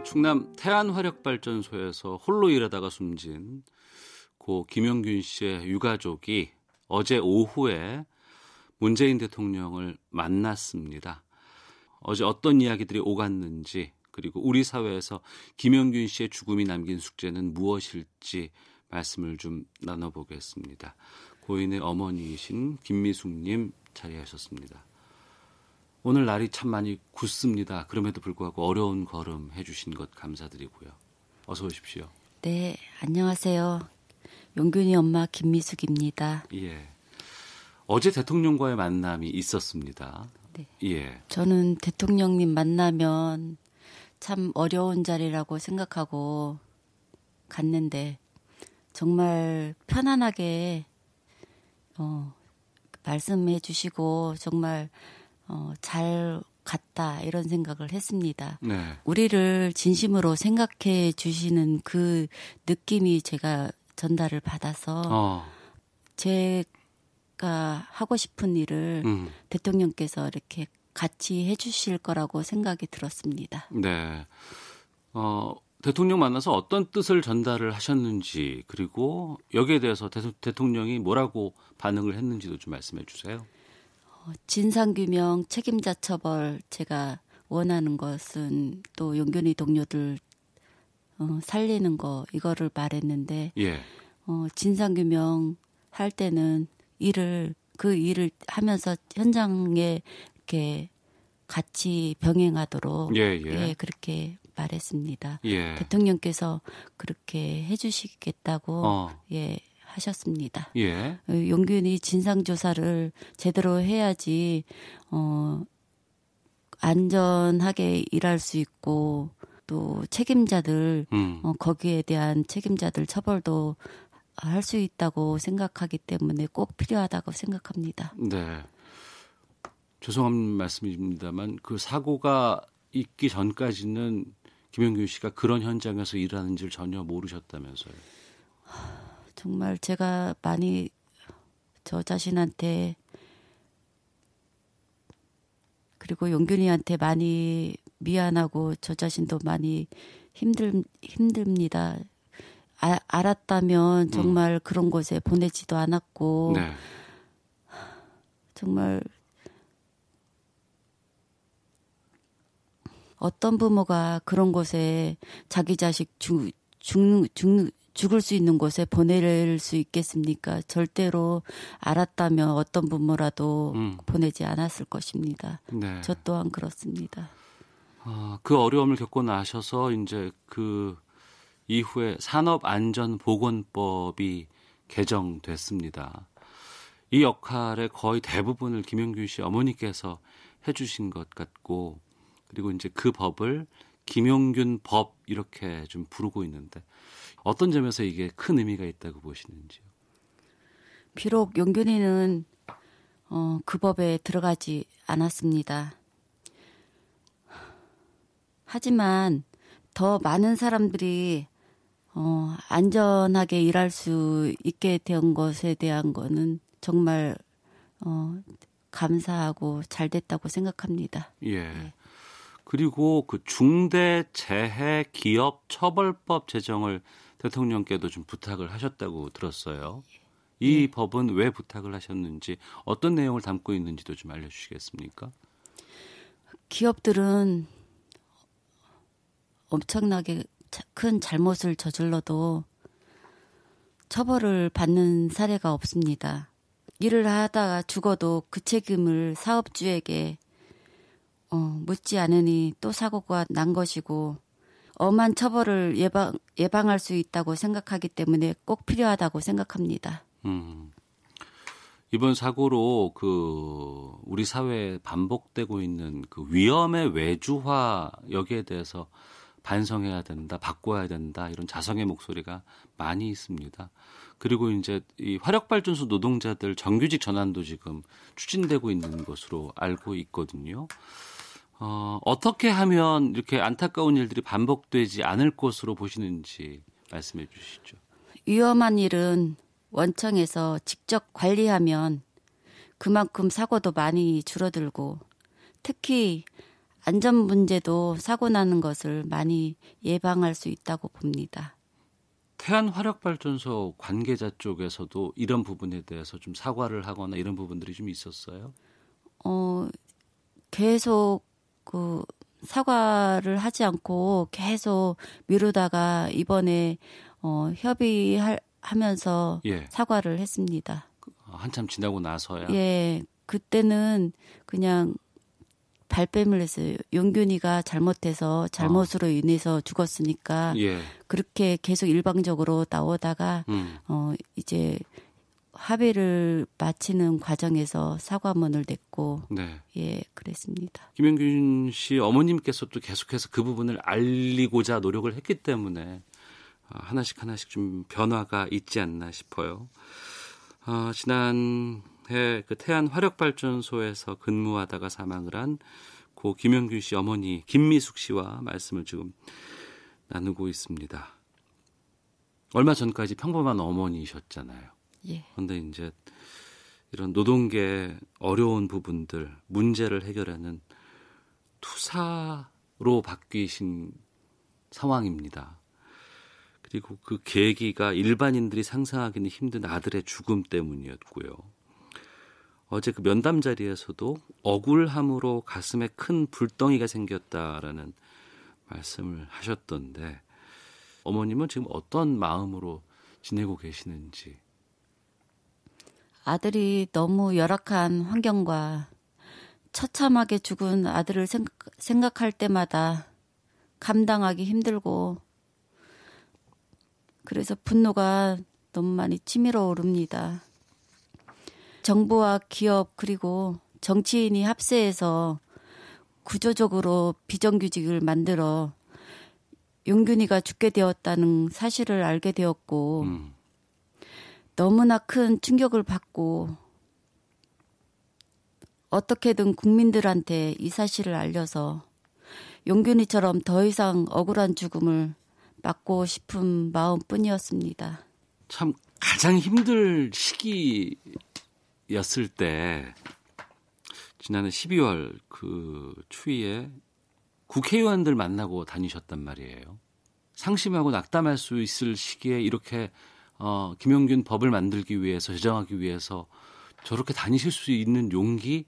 충남 태안화력발전소에서 홀로 일하다가 숨진 고 김용균 씨의 유가족이 어제 오후에 문재인 대통령을 만났습니다. 어제 어떤 이야기들이 오갔는지, 그리고 우리 사회에서 김용균 씨의 죽음이 남긴 숙제는 무엇일지 말씀을 좀 나눠보겠습니다. 고인의 어머니이신 김미숙님 자리하셨습니다. 오늘 날이 참 많이 굳습니다. 그럼에도 불구하고 어려운 걸음 해주신 것 감사드리고요. 어서 오십시오. 네, 안녕하세요. 용균이 엄마 김미숙입니다. 예. 어제 대통령과의 만남이 있었습니다. 네. 예. 저는 대통령님 만나면 참 어려운 자리라고 생각하고 갔는데 정말 편안하게 말씀해 주시고 정말 잘 갔다 이런 생각을 했습니다. 네. 우리를 진심으로 생각해 주시는 그 느낌이 제가 전달을 받아서 제가 하고 싶은 일을 대통령께서 이렇게 같이 해주실 거라고 생각이 들었습니다. 네. 대통령 만나서 어떤 뜻을 전달을 하셨는지, 그리고 여기에 대해서 대통령이 뭐라고 반응을 했는지도 좀 말씀해 주세요. 진상규명, 책임자 처벌, 제가 원하는 것은 또 용균이 동료들 살리는 거, 이거를 말했는데, 예. 진상규명 할 때는 그 일을 하면서 현장에 이렇게 같이 병행하도록 예, 그렇게 말했습니다. 예. 대통령께서 그렇게 해주시겠다고 예, 하셨습니다. 예. 용균이 진상조사를 제대로 해야지 안전하게 일할 수 있고 또 책임자들 거기에 대한 책임자들 처벌도 할 수 있다고 생각하기 때문에 꼭 필요하다고 생각합니다. 네. 죄송한 말씀입니다만 그 사고가 있기 전까지는 김용균 씨가 그런 현장에서 일하는지를 전혀 모르셨다면서요. 정말 제가 많이 저 자신한테 그리고 용균이한테 많이 미안하고 저 자신도 많이 힘듭니다. 알았다면 정말 그런 곳에 보내지도 않았고 네. 정말 어떤 부모가 그런 곳에 자기 자식 죽을 수 있는 곳에 보낼 수 있겠습니까? 절대로 알았다면 어떤 부모라도 보내지 않았을 것입니다. 네. 저 또한 그렇습니다. 그 어려움을 겪고 나셔서 이제 그 이후에 산업안전보건법이 개정됐습니다. 이 역할의 거의 대부분을 김용균 씨 어머니께서 해주신 것 같고, 그리고 이제 그 법을 김용균 법 이렇게 좀 부르고 있는데 어떤 점에서 이게 큰 의미가 있다고 보시는지요? 비록 용균이는 그 법에 들어가지 않았습니다. 하지만 더 많은 사람들이 안전하게 일할 수 있게 된 것에 대한 거는 정말 감사하고 잘 됐다고 생각합니다. 예. 네. 그리고 그 중대재해기업처벌법 제정을 대통령께도 좀 부탁을 하셨다고 들었어요. 이 법은 왜 부탁을 하셨는지, 어떤 내용을 담고 있는지도 좀 알려주시겠습니까? 기업들은 엄청나게 큰 잘못을 저질러도 처벌을 받는 사례가 없습니다. 일을 하다가 죽어도 그 책임을 사업주에게 묻지 않으니 또 사고가 난 것이고 엄한 처벌을 예방할 수 있다고 생각하기 때문에 꼭 필요하다고 생각합니다. 이번 사고로 우리 사회에 반복되고 있는 그 위험의 외주화, 여기에 대해서 반성해야 된다, 바꿔야 된다, 이런 자성의 목소리가 많이 있습니다. 그리고 이제 이 화력발전소 노동자들 정규직 전환도 지금 추진되고 있는 것으로 알고 있거든요. 어떻게 하면 이렇게 안타까운 일들이 반복되지 않을 것으로 보시는지 말씀해 주시죠. 위험한 일은 원청에서 직접 관리하면 그만큼 사고도 많이 줄어들고, 특히 안전 문제도 사고 나는 것을 많이 예방할 수 있다고 봅니다. 태안화력발전소 관계자 쪽에서도 이런 부분에 대해서 좀 사과를 하거나 이런 부분들이 좀 있었어요? 계속 그 사과를 하지 않고 계속 미루다가 이번에 협의하면서 예. 사과를 했습니다. 한참 지나고 나서야? 예, 그때는 그냥 발뺌을 했어요. 용균이가 잘못으로 인해서 죽었으니까 예. 그렇게 계속 일방적으로 나오다가 이제 합의를 마치는 과정에서 사과문을 냈고 네. 예, 그랬습니다. 김영균 씨 어머님께서도 계속해서 그 부분을 알리고자 노력을 했기 때문에 하나씩 좀 변화가 있지 않나 싶어요. 지난해 그 태안화력발전소에서 근무하다가 사망을 한 고 김영균 씨 어머니 김미숙 씨와 말씀을 지금 나누고 있습니다. 얼마 전까지 평범한 어머니셨잖아요. 예. 그런데 이제 이런 노동계 어려운 부분들, 문제를 해결하는 투사로 바뀌신 상황입니다. 그리고 그 계기가 일반인들이 상상하기는 힘든 아들의 죽음 때문이었고요. 어제 그 면담 자리에서도 억울함으로 가슴에 큰 불덩이가 생겼다라는 말씀을 하셨던데 어머님은 지금 어떤 마음으로 지내고 계시는지. 아들이 너무 열악한 환경과 처참하게 죽은 아들을 생각할 때마다 감당하기 힘들고 그래서 분노가 너무 많이 치밀어 오릅니다. 정부와 기업 그리고 정치인이 합세해서 구조적으로 비정규직을 만들어 용균이가 죽게 되었다는 사실을 알게 되었고 너무나 큰 충격을 받고 어떻게든 국민들한테 이 사실을 알려서 용균이처럼 더 이상 억울한 죽음을 막고 싶은 마음뿐이었습니다. 참 가장 힘들 시기였을 때 지난해 12월 그 추위에 국회의원들 만나고 다니셨단 말이에요. 상심하고 낙담할 수 있을 시기에 이렇게 김영균 법을 만들기 위해서 제정하기 위해서 저렇게 다니실 수 있는 용기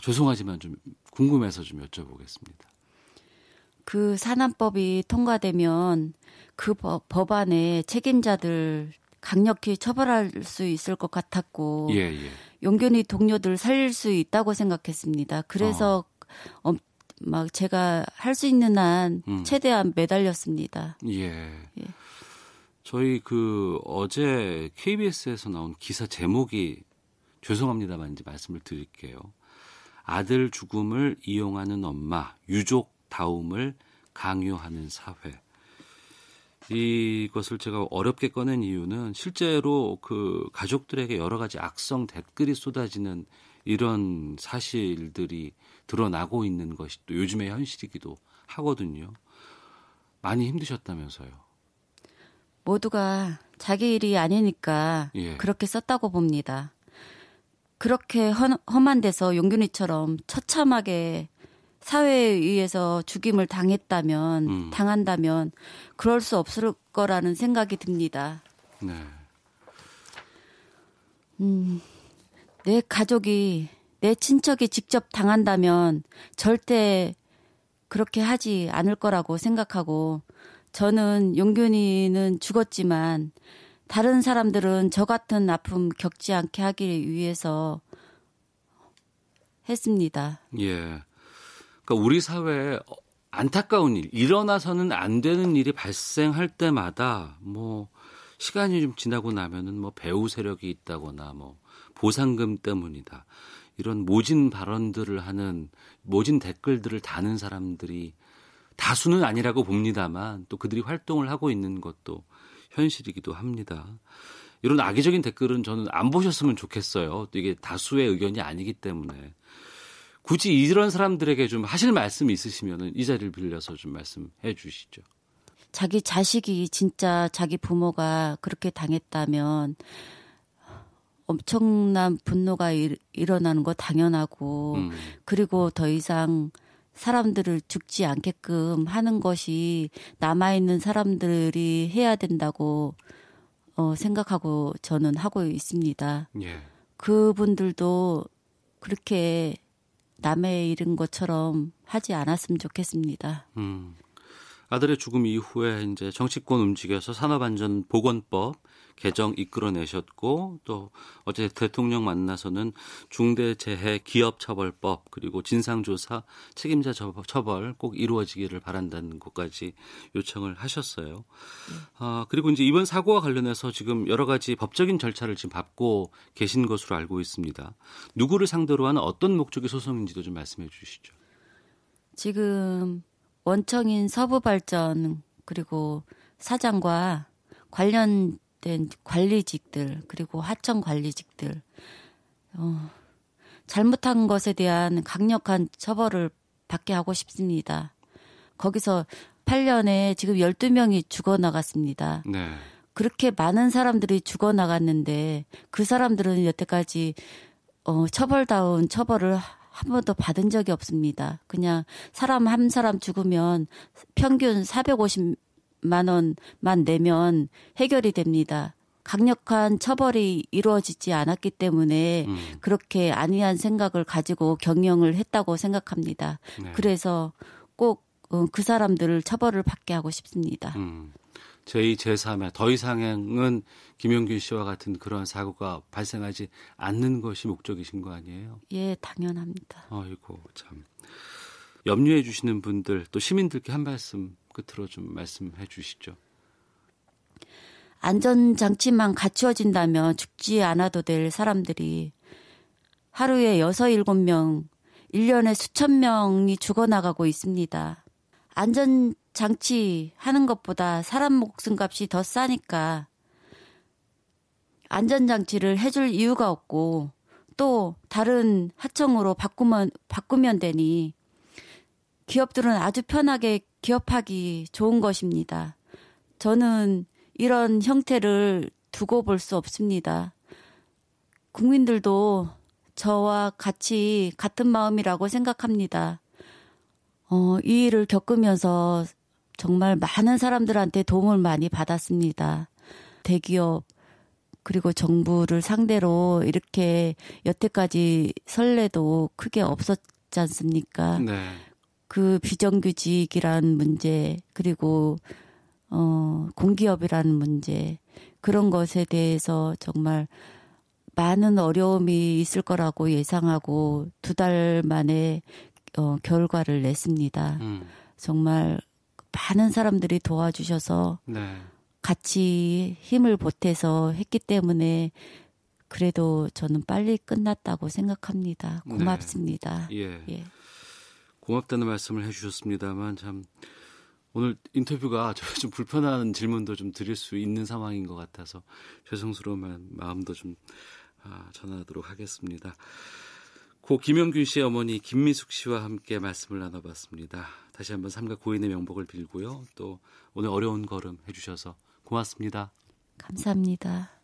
죄송하지만 좀 궁금해서 좀 여쭤보겠습니다. 그 산안법이 통과되면 그 법안에 책임자들 강력히 처벌할 수 있을 것 같았고 예. 용균이 동료들 살릴 수 있다고 생각했습니다. 그래서 막 제가 할 수 있는 한 최대한 매달렸습니다. 예. 저희 그 어제 KBS에서 나온 기사 제목이 죄송합니다만 이제 말씀을 드릴게요. 아들 죽음을 이용하는 엄마, 유족 다움을 강요하는 사회. 이것을 제가 어렵게 꺼낸 이유는 실제로 그 가족들에게 여러 가지 악성 댓글이 쏟아지는 이런 사실들이 드러나고 있는 것이 또 요즘의 현실이기도 하거든요. 많이 힘드셨다면서요. 모두가 자기 일이 아니니까 예. 그렇게 썼다고 봅니다. 그렇게 험한 데서 용균이처럼 처참하게 사회에 의해서 죽임을 당한다면 그럴 수 없을 거라는 생각이 듭니다. 네. 내 가족이, 내 친척이 직접 당한다면 절대 그렇게 하지 않을 거라고 생각하고 저는 용균이는 죽었지만 다른 사람들은 저 같은 아픔 겪지 않게 하기 위해서 했습니다. 예. 그러니까 우리 사회에 안타까운 일, 일어나서는 안 되는 일이 발생할 때마다 뭐 시간이 좀 지나고 나면은 뭐 배후 세력이 있다거나 뭐 보상금 때문이다. 이런 모진 발언들을 하는 모진 댓글들을 다는 사람들이 다수는 아니라고 봅니다만 또 그들이 활동을 하고 있는 것도 현실이기도 합니다. 이런 악의적인 댓글은 저는 안 보셨으면 좋겠어요. 또 이게 다수의 의견이 아니기 때문에. 굳이 이런 사람들에게 좀 하실 말씀이 있으시면 이 자리를 빌려서 좀 말씀해 주시죠. 자기 자식이 진짜 자기 부모가 그렇게 당했다면 엄청난 분노가 일어나는 거 당연하고 그리고 더 이상 사람들을 죽지 않게끔 하는 것이 남아있는 사람들이 해야 된다고 생각하고 저는 하고 있습니다. 예. 그분들도 그렇게 남의 잃은 것처럼 하지 않았으면 좋겠습니다. 아들의 죽음 이후에 이제 정치권 움직여서 산업안전보건법 개정 이끌어내셨고 또 어제 대통령 만나서는 중대재해기업처벌법 그리고 진상조사 책임자 처벌 꼭 이루어지기를 바란다는 것까지 요청을 하셨어요. 그리고 이제 이번 사고와 관련해서 지금 여러 가지 법적인 절차를 지금 밟고 계신 것으로 알고 있습니다. 누구를 상대로 하는 어떤 목적의 소송인지도 좀 말씀해 주시죠. 지금 원청인 서부발전 그리고 사장과 관련된 관리직들 그리고 하청 관리직들 잘못한 것에 대한 강력한 처벌을 받게 하고 싶습니다. 거기서 8년에 지금 12명이 죽어나갔습니다. 네. 그렇게 많은 사람들이 죽어나갔는데 그 사람들은 여태까지 처벌다운 처벌을 한 번도 받은 적이 없습니다. 그냥 사람 한 사람 죽으면 평균 450만 원만 내면 해결이 됩니다. 강력한 처벌이 이루어지지 않았기 때문에 그렇게 안이한 생각을 가지고 경영을 했다고 생각합니다. 네. 그래서 꼭 그 사람들을 처벌을 받게 하고 싶습니다. 제2, 제3의 더 이상은 김용균 씨와 같은 그런 사고가 발생하지 않는 것이 목적이신 거 아니에요? 예, 당연합니다. 아이고 참. 염려해 주시는 분들 또 시민들께 한 말씀 끝으로 좀 말씀해 주시죠. 안전장치만 갖추어진다면 죽지 않아도 될 사람들이 하루에 6, 7명, 1년에 수천 명이 죽어나가고 있습니다. 안전장치 하는 것보다 사람 목숨값이 더 싸니까 안전장치를 해줄 이유가 없고 또 다른 하청으로 바꾸면 되니 기업들은 아주 편하게 기업하기 좋은 것입니다. 저는 이런 형태를 두고 볼 수 없습니다. 국민들도 저와 같이 같은 마음이라고 생각합니다. 이 일을 겪으면서 정말 많은 사람들한테 도움을 많이 받았습니다. 대기업 그리고 정부를 상대로 이렇게 여태까지 선례도 크게 없었지 않습니까? 네. 그 비정규직이라는 문제 그리고 공기업이라는 문제 그런 것에 대해서 정말 많은 어려움이 있을 거라고 예상하고 2달 만에 결과를 냈습니다. 정말 많은 사람들이 도와주셔서 네. 같이 힘을 보태서 했기 때문에 그래도 저는 빨리 끝났다고 생각합니다. 고맙습니다. 네. 예. 예. 고맙다는 말씀을 해주셨습니다만 참 오늘 인터뷰가 좀 불편한 질문도 좀 드릴 수 있는 상황인 것 같아서 죄송스러운 마음도 좀 전하도록 하겠습니다. 고 김용균 씨의 어머니 김미숙 씨와 함께 말씀을 나눠봤습니다. 다시 한번 삼가 고인의 명복을 빌고요. 또 오늘 어려운 걸음 해주셔서 고맙습니다. 감사합니다.